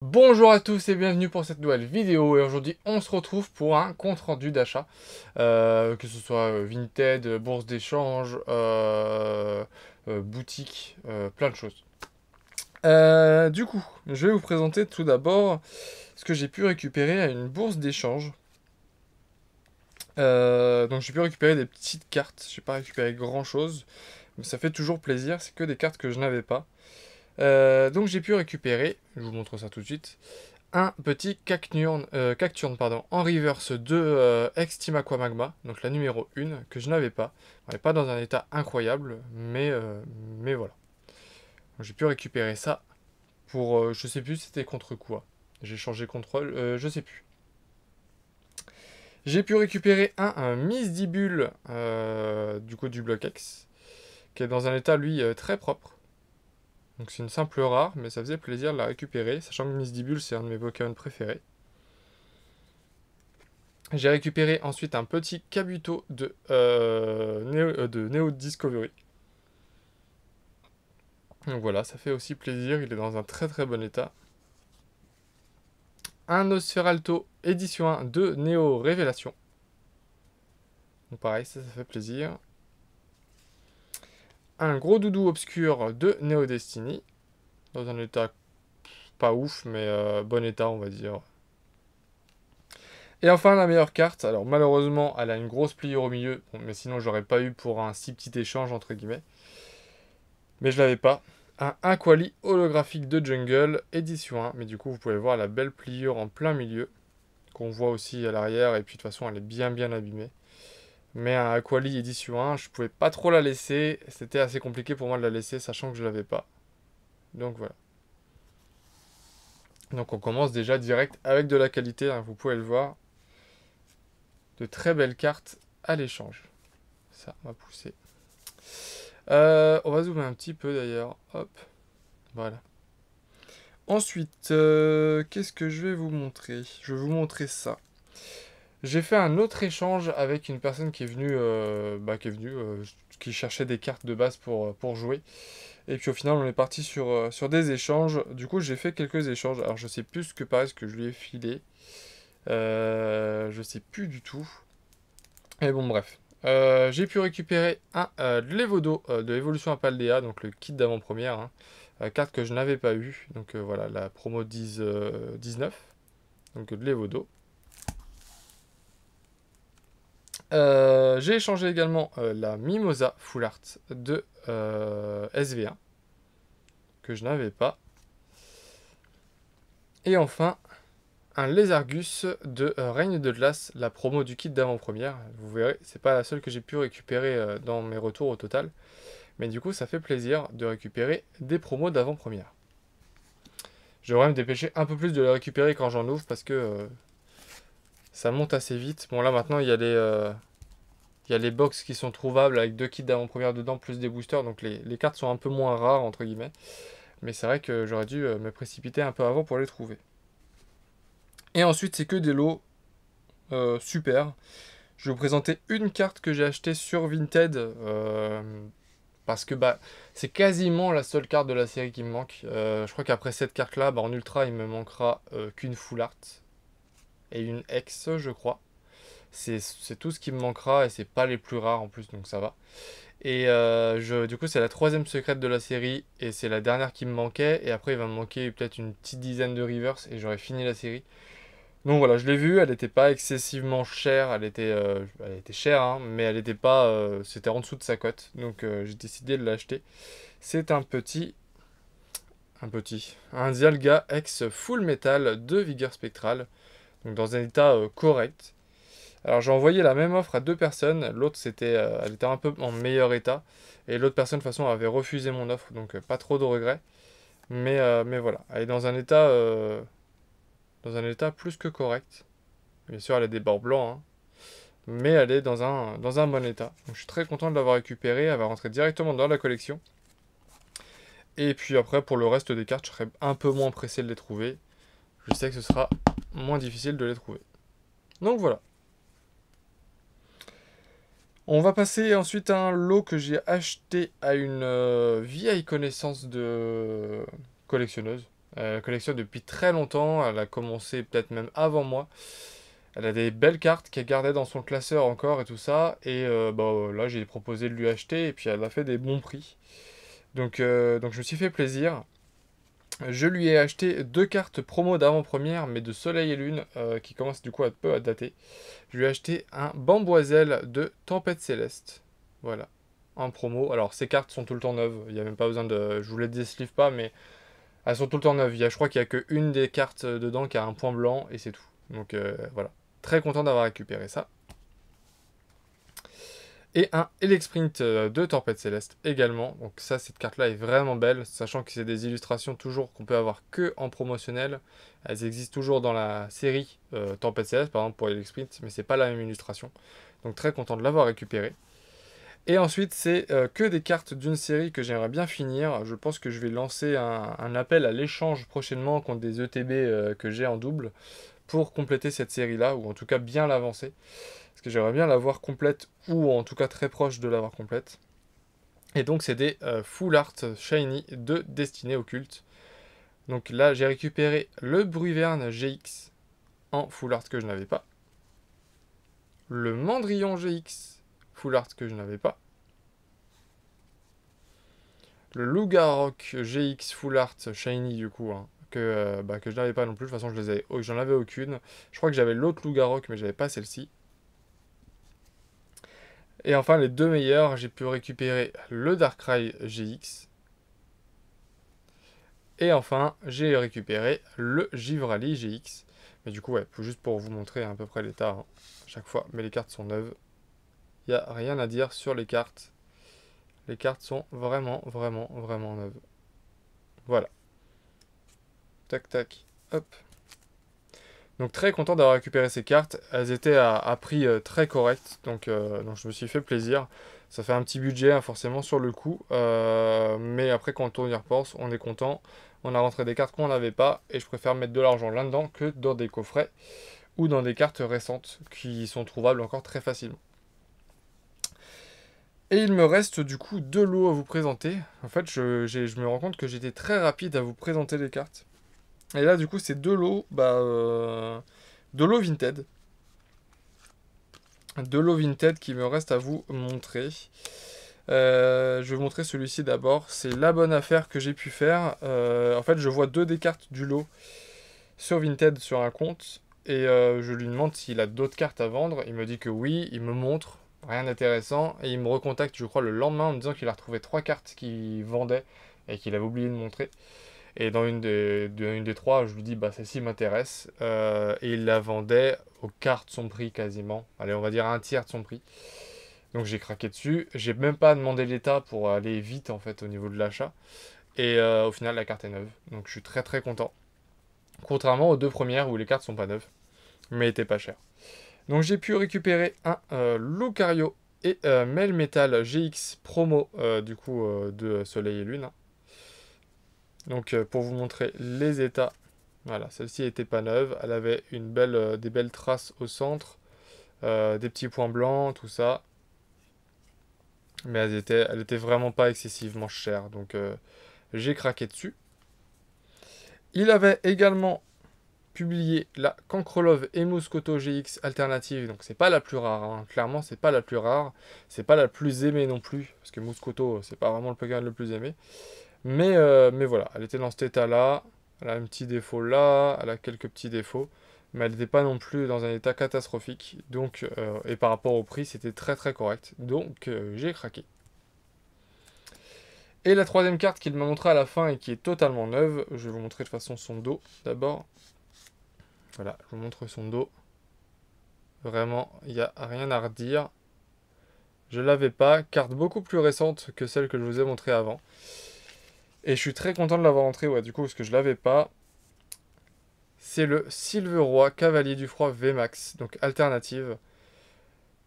Bonjour à tous et bienvenue pour cette nouvelle vidéo et aujourd'hui on se retrouve pour un compte rendu d'achat que ce soit Vinted, bourse d'échange, boutique, plein de choses. Du coup, je vais vous présenter tout d'abord ce que j'ai pu récupérer à une bourse d'échange. Donc j'ai pu récupérer des petites cartes, j'ai pas récupéré grand chose, mais ça fait toujours plaisir, c'est que des cartes que je n'avais pas. Donc j'ai pu récupérer, je vous montre ça tout de suite, un petit Cacturne pardon, en reverse de Ex-Team Aquamagma, donc la numéro 1, que je n'avais pas. Elle n'est pas dans un état incroyable, mais voilà. J'ai pu récupérer ça pour, je sais plus c'était contre quoi. J'ai changé contrôle, je sais plus. J'ai pu récupérer un Misdibule, du coup du bloc X, qui est dans un état lui très propre. Donc c'est une simple rare, mais ça faisait plaisir de la récupérer, sachant que Misdibule c'est un de mes Pokémon préférés. J'ai récupéré ensuite un petit Kabuto de Neo Discovery. Donc voilà, ça fait aussi plaisir, il est dans un très très bon état. Un Osferalto édition 1 de Neo Révélation. Donc pareil, ça fait plaisir. Un gros doudou obscur de Neo Destiny. Dans un état pas ouf, mais bon état on va dire. Et enfin la meilleure carte, alors malheureusement elle a une grosse pliure au milieu, bon, mais sinon j'aurais pas eu pour un si petit échange entre guillemets. Mais je l'avais pas. Un Aquali holographique de Jungle, édition 1. Mais du coup, vous pouvez voir la belle pliure en plein milieu, qu'on voit aussi à l'arrière. Et puis de toute façon, elle est bien bien abîmée. Mais un Aquali édition 1, je pouvais pas trop la laisser. C'était assez compliqué pour moi de la laisser, sachant que je l'avais pas. Donc voilà. Donc on commence déjà direct avec de la qualité, hein, vous pouvez le voir. De très belles cartes à l'échange. Ça, on va pousser. On va zoomer un petit peu d'ailleurs. Hop. Voilà. Ensuite, qu'est-ce que je vais vous montrer? Je vais vous montrer ça. J'ai fait un autre échange avec une personne qui est venue, qui cherchait des cartes de base pour jouer. Et puis au final, on est parti sur des échanges. Du coup, j'ai fait quelques échanges. Alors, je sais plus ce que je lui ai filé. Je sais plus du tout. Mais bon, bref. J'ai pu récupérer un Levodo de Evolution Apaldea, donc le kit d'avant-première, hein. Carte que je n'avais pas eu. Donc voilà, la promo 19. Donc de l'Evodo. J'ai échangé également la Mimosa Full Art de SV1, que je n'avais pas. Et enfin, un Lézargus de Règne de Glace, la promo du kit d'avant-première. Vous verrez, c'est pas la seule que j'ai pu récupérer dans mes retours au total. Mais du coup, ça fait plaisir de récupérer des promos d'avant-première. Je devrais me dépêcher un peu plus de les récupérer quand j'en ouvre parce que ça monte assez vite. Bon, là maintenant, il y a les box qui sont trouvables avec 2 kits d'avant-première dedans plus des boosters. Donc les cartes sont un peu moins rares, entre guillemets. Mais c'est vrai que j'aurais dû me précipiter un peu avant pour les trouver. Et ensuite, c'est que des lots super. Je vais vous présenter une carte que j'ai achetée sur Vinted. Parce que bah, c'est quasiment la seule carte de la série qui me manque. Je crois qu'après cette carte-là, bah, en ultra, il me manquera qu'une full art. Et une X, je crois. C'est tout ce qui me manquera et c'est pas les plus rares en plus, donc ça va. Et du coup, c'est la troisième secrète de la série et c'est la dernière qui me manquait. Et après, il va me manquer peut-être une petite dizaine de reverse et j'aurai fini la série. Donc voilà, je l'ai vue, elle n'était pas excessivement chère, elle était chère, hein, mais elle n'était pas, c'était en dessous de sa cote. Donc j'ai décidé de l'acheter. C'est un Dialga X Full Metal de Vigueur Spectrale, donc dans un état correct. Alors j'ai envoyé la même offre à 2 personnes. L'autre elle était un peu en meilleur état. Et l'autre personne de toute façon avait refusé mon offre, donc pas trop de regrets. Mais voilà, elle est dans un état plus que correct. Bien sûr, elle a des bords blancs, hein, mais elle est dans un bon état. Donc je suis très content de l'avoir récupérée. Elle va rentrer directement dans la collection. Et puis après, pour le reste des cartes, je serai un peu moins pressé de les trouver. Je sais que ce sera moins difficile de les trouver. Donc voilà. On va passer ensuite à un lot que j'ai acheté à une vieille connaissance de collectionneuse. Elle collectionne depuis très longtemps, elle a commencé peut-être même avant moi. Elle a des belles cartes qu'elle gardait dans son classeur encore et tout ça. Et bah, là, j'ai proposé de lui acheter et puis elle a fait des bons prix. Donc je me suis fait plaisir. Je lui ai acheté 2 cartes promo d'avant-première, mais de Soleil et Lune, qui commencent du coup un peu à dater. Je lui ai acheté un Bamboiselle de Tempête Céleste. Voilà. En promo. Alors, ces cartes sont tout le temps neuves. Il n'y a même pas besoin de. Je vous les déslivre pas, mais elles sont tout le temps neuves. Je crois qu'il n'y a qu'une des cartes dedans qui a un point blanc et c'est tout. Donc voilà. Très content d'avoir récupéré ça. Et un Elexprint de Tempête Céleste également. Donc ça, cette carte-là est vraiment belle, sachant que c'est des illustrations toujours qu'on peut avoir que en promotionnel. Elles existent toujours dans la série Tempête Céleste, par exemple pour Elexprint, mais c'est pas la même illustration. Donc très content de l'avoir récupéré. Et ensuite, c'est que des cartes d'une série que j'aimerais bien finir. Je pense que je vais lancer un appel à l'échange prochainement contre des ETB que j'ai en double pour compléter cette série-là, ou en tout cas bien l'avancer. Parce que j'aimerais bien l'avoir complète, ou en tout cas très proche de l'avoir complète. Et donc c'est des Full Art Shiny de Destinée Occulte. Donc là j'ai récupéré le Bruiverne GX en Full Art que je n'avais pas. Le Mandrillon GX Full Art que je n'avais pas. Le Lougarok GX Full Art Shiny du coup, hein, que je n'avais pas non plus. De toute façon j'en avais aucune. Je crois que j'avais l'autre Lougarok mais j'avais pas celle-ci. Et enfin, les deux meilleurs, j'ai pu récupérer le Darkrai GX. Et enfin, j'ai récupéré le Givrali GX. Mais du coup, ouais, juste pour vous montrer à peu près l'état, hein, à chaque fois. Mais les cartes sont neuves. Il n'y a rien à dire sur les cartes. Les cartes sont vraiment, vraiment, vraiment neuves. Voilà. Tac, tac. Hop. Donc très content d'avoir récupéré ces cartes. Elles étaient à prix très correct. Donc je me suis fait plaisir. Ça fait un petit budget hein, forcément sur le coup. Mais après quand on y repense, on est content. On a rentré des cartes qu'on n'avait pas. Et je préfère mettre de l'argent là-dedans que dans des coffrets. Ou dans des cartes récentes qui sont trouvables encore très facilement. Et il me reste du coup 2 lots à vous présenter. En fait je me rends compte que j'étais très rapide à vous présenter les cartes. Et là, du coup, c'est 2 lots, 2 lots Vinted. 2 lots Vinted qui me reste à vous montrer. Je vais vous montrer celui-ci d'abord. C'est la bonne affaire que j'ai pu faire. En fait, je vois 2 des cartes du lot sur Vinted sur un compte. Et je lui demande s'il a d'autres cartes à vendre. Il me dit que oui, il me montre. Rien d'intéressant. Et il me recontacte, je crois, le lendemain en me disant qu'il a retrouvé 3 cartes qu'il vendait et qu'il avait oublié de montrer. Et dans une des 3, je lui dis, bah celle-ci m'intéresse. Et il la vendait au quart de son prix quasiment. Allez, on va dire un tiers de son prix. Donc j'ai craqué dessus. J'ai même pas demandé l'état pour aller vite en fait au niveau de l'achat. Et au final, la carte est neuve. Donc je suis très très content. Contrairement aux 2 premières où les cartes sont pas neuves, mais étaient pas chères. Donc j'ai pu récupérer un Lucario et Melmetal GX promo du coup de Soleil et Lune. Donc pour vous montrer les états, voilà, celle-ci n'était pas neuve, elle avait des belles traces au centre, des petits points blancs, tout ça, mais elle était vraiment pas excessivement chère, donc j'ai craqué dessus. Il avait également publié la Cancrelove et Moscoto GX alternative, donc c'est pas la plus rare, hein. Clairement c'est pas la plus rare, c'est pas la plus aimée non plus, parce que Moscoto c'est pas vraiment le Pokémon le plus aimé. Mais voilà, elle était dans cet état-là. Elle a un petit défaut là, elle a quelques petits défauts. Mais elle n'était pas non plus dans un état catastrophique. Donc, et par rapport au prix, c'était très très correct. Donc, j'ai craqué. Et la troisième carte qu'il m'a montré à la fin et qui est totalement neuve, je vais vous montrer de façon son dos d'abord. Voilà, je vous montre son dos. Vraiment, il n'y a rien à redire. Je l'avais pas, carte beaucoup plus récente que celle que je vous ai montrée avant. Et je suis très content de l'avoir entré, ouais, du coup, parce que je l'avais pas. C'est le Silveroy Cavalier du Froid VMAX, donc alternative.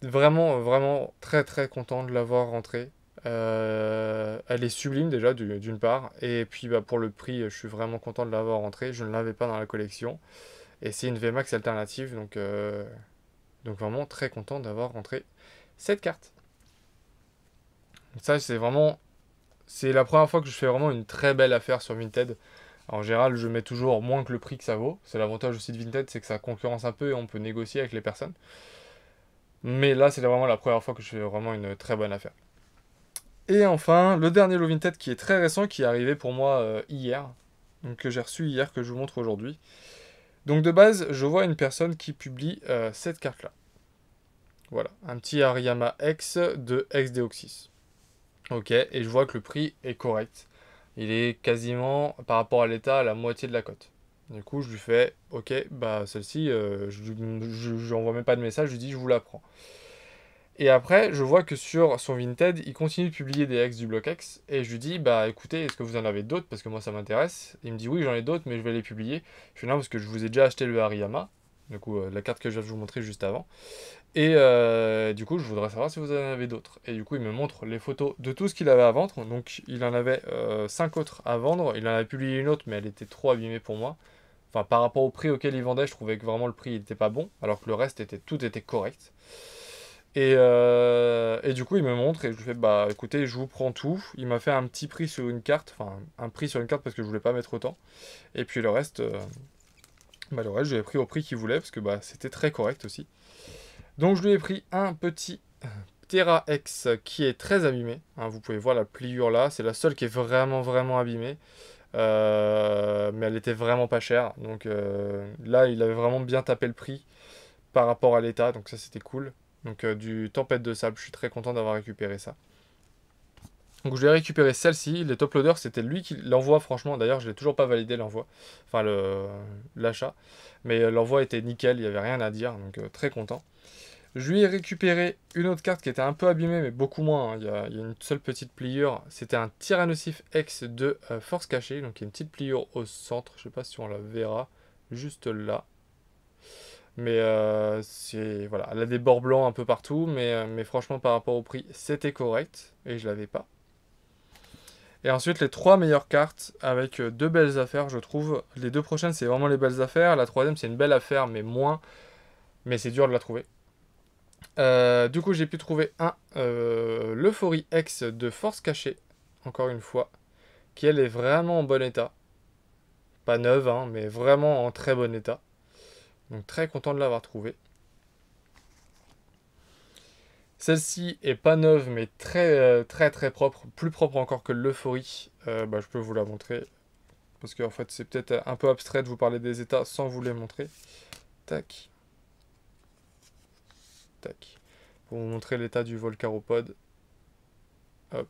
Vraiment, vraiment très très content de l'avoir rentrée. Elle est sublime déjà d'une part, et puis bah, pour le prix, je suis vraiment content de l'avoir rentrée. Je ne l'avais pas dans la collection, et c'est une VMAX alternative, donc vraiment très content d'avoir rentré cette carte. Donc ça, c'est la première fois que je fais vraiment une très belle affaire sur Vinted. En général, je mets toujours moins que le prix que ça vaut. C'est l'avantage aussi de Vinted, c'est que ça concurrence un peu et on peut négocier avec les personnes. Mais là, c'est vraiment la première fois que je fais vraiment une très bonne affaire. Et enfin, le dernier lot Vinted qui est très récent, qui est arrivé pour moi hier, donc que j'ai reçu hier, que je vous montre aujourd'hui. Donc de base, je vois une personne qui publie cette carte-là. Voilà, un petit Ariyama X de X-Deoxys. Ok, et je vois que le prix est correct. Il est quasiment, par rapport à l'état, à la moitié de la cote. Du coup, je lui fais, ok, bah celle-ci, je n'envoie même pas de message, je lui dis, je vous la prends. Et après, je vois que sur son Vinted, il continue de publier des X du bloc X. Et je lui dis, bah écoutez, est-ce que vous en avez d'autres? Parce que moi, ça m'intéresse. Il me dit, oui, j'en ai d'autres, mais je vais les publier. Je fais non, parce que je vous ai déjà acheté le Hariyama. Du coup, la carte que je viens de vous montrer juste avant. Et du coup, je voudrais savoir si vous en avez d'autres. Et du coup, il me montre les photos de tout ce qu'il avait à vendre. Donc, il en avait 5 autres à vendre. Il en avait publié une autre, mais elle était trop abîmée pour moi. Enfin, par rapport au prix auquel il vendait, je trouvais que vraiment le prix n'était pas bon. Alors que le reste, tout était correct. Et du coup, il me montre et je lui fais, bah écoutez, je vous prends tout. Il m'a fait un petit prix sur une carte, enfin un prix sur une carte parce que je voulais pas mettre autant. Et puis le reste, j'ai pris au prix qu'il voulait parce que bah, c'était très correct aussi. Donc je lui ai pris un petit Terra X qui est très abîmé. Hein, vous pouvez voir la pliure là, c'est la seule qui est vraiment vraiment abîmée. Mais elle était vraiment pas chère. Donc là, il avait vraiment bien tapé le prix par rapport à l'état, donc ça c'était cool. Donc du tempête de sable, je suis très content d'avoir récupéré ça. Donc je vais récupérer celle-ci, les top loaders, c'était lui qui l'envoie franchement, d'ailleurs je l'ai toujours pas validé l'envoi, enfin l'achat, mais l'envoi était nickel, il n'y avait rien à dire, donc très content. Je lui ai récupéré une autre carte qui était un peu abîmée, mais beaucoup moins, hein. Il y a une seule petite pliure, c'était un Tyrannosif X de force cachée, donc il y a une petite pliure au centre, je sais pas si on la verra, juste là. Mais voilà, elle a des bords blancs un peu partout, mais franchement par rapport au prix, c'était correct et je l'avais pas. Et ensuite les trois meilleures cartes avec deux belles affaires, je trouve. Les deux prochaines c'est vraiment les belles affaires. La troisième c'est une belle affaire, mais moins, mais c'est dur de la trouver. Du coup j'ai pu trouver l'Euphorie X de Force Cachée, encore une fois, qui elle est vraiment en bon état. Pas neuve, hein, mais vraiment en très bon état. Donc très content de l'avoir trouvée. Celle-ci est pas neuve, mais très très propre, plus propre encore que l'Euphorie. Bah, je peux vous la montrer, parce qu'en fait c'est peut-être un peu abstrait de vous parler des états sans vous les montrer. Tac. Tac. Pour vous montrer l'état du Volcaropode. Hop.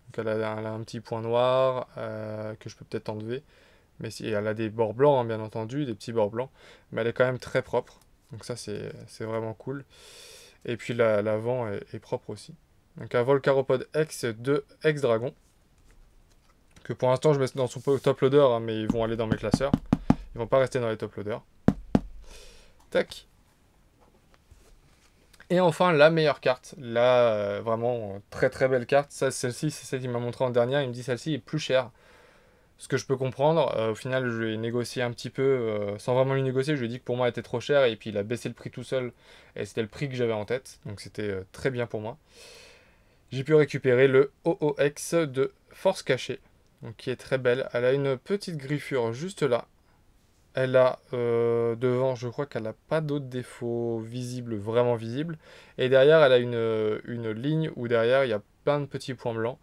Donc elle a un petit point noir que je peux peut-être enlever. Mais si, elle a des bords blancs, hein, bien entendu, des petits bords blancs. Mais elle est quand même très propre. Donc ça c'est vraiment cool. Et puis l'avant est propre aussi. Donc un Volcaropode X de X-Dragon. Que pour l'instant je mets dans son top loader, hein, mais ils vont aller dans mes classeurs. Ils vont pas rester dans les top loaders. Tac. Et enfin la meilleure carte. Là, vraiment très très belle carte. Celle-ci, c'est celle qu'il m'a montré en dernière. Il me dit celle-ci est plus chère. Ce que je peux comprendre. Au final, je lui ai négocié un petit peu, sans vraiment lui négocier. Je lui ai dit que pour moi elle était trop chère. Et puis il a baissé le prix tout seul. Et c'était le prix que j'avais en tête. Donc c'était très bien pour moi. J'ai pu récupérer le OOX de Force Cachée. Donc qui est très belle. Elle a une petite griffure juste là. Elle a devant, je crois qu'elle n'a pas d'autres défauts visibles, vraiment visibles. Et derrière, elle a une ligne où derrière, il y a plein de petits points blancs.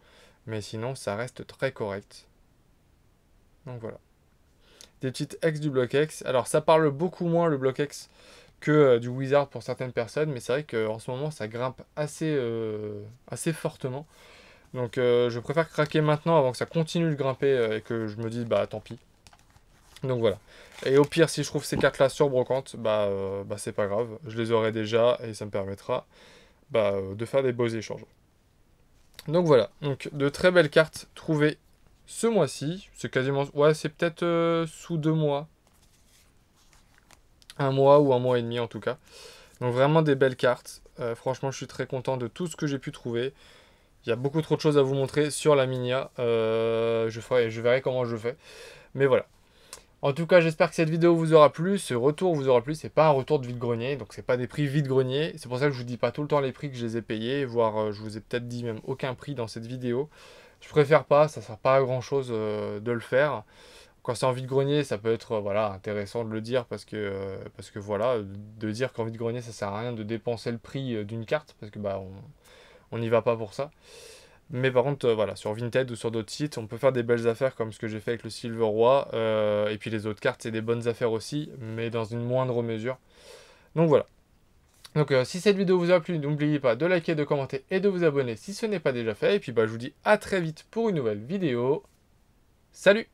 Mais sinon, ça reste très correct. Donc voilà. Des petites X du bloc X. Alors, ça parle beaucoup moins le bloc X que du Wizard pour certaines personnes. Mais c'est vrai qu'en ce moment, ça grimpe assez fortement. Donc, je préfère craquer maintenant avant que ça continue de grimper et que je me dise, bah tant pis. Donc voilà. Et au pire, si je trouve ces cartes-là sur brocante, bah c'est pas grave. Je les aurai déjà et ça me permettra de faire des beaux échanges. Donc voilà. Donc de très belles cartes trouvées ce mois-ci. C'est quasiment... Ouais, c'est peut-être sous 2 mois. 1 mois ou 1 mois et demi en tout cas. Donc vraiment des belles cartes. Franchement, je suis très content de tout ce que j'ai pu trouver. Il y a beaucoup trop de choses à vous montrer sur la Minia. Je verrai comment je fais. Mais voilà. En tout cas, j'espère que cette vidéo vous aura plu, ce retour vous aura plu. C'est pas un retour de vide-grenier, donc c'est pas des prix vide-grenier. C'est pour ça que je vous dis pas tout le temps les prix que je les ai payés, voire je vous ai peut-être dit même aucun prix dans cette vidéo. Je préfère pas, ça sert pas à grand chose de le faire. Quand c'est en vide-grenier, ça peut être voilà, intéressant de le dire parce que voilà, de dire qu'en vide-grenier, ça sert à rien de dépenser le prix d'une carte parce que bah on n'y va pas pour ça. Mais par contre, voilà, sur Vinted ou sur d'autres sites, on peut faire des belles affaires comme ce que j'ai fait avec le Silver Roi. Et puis les autres cartes, c'est des bonnes affaires aussi, mais dans une moindre mesure. Donc voilà. Donc si cette vidéo vous a plu, n'oubliez pas de liker, de commenter et de vous abonner si ce n'est pas déjà fait. Et puis bah, je vous dis à très vite pour une nouvelle vidéo. Salut!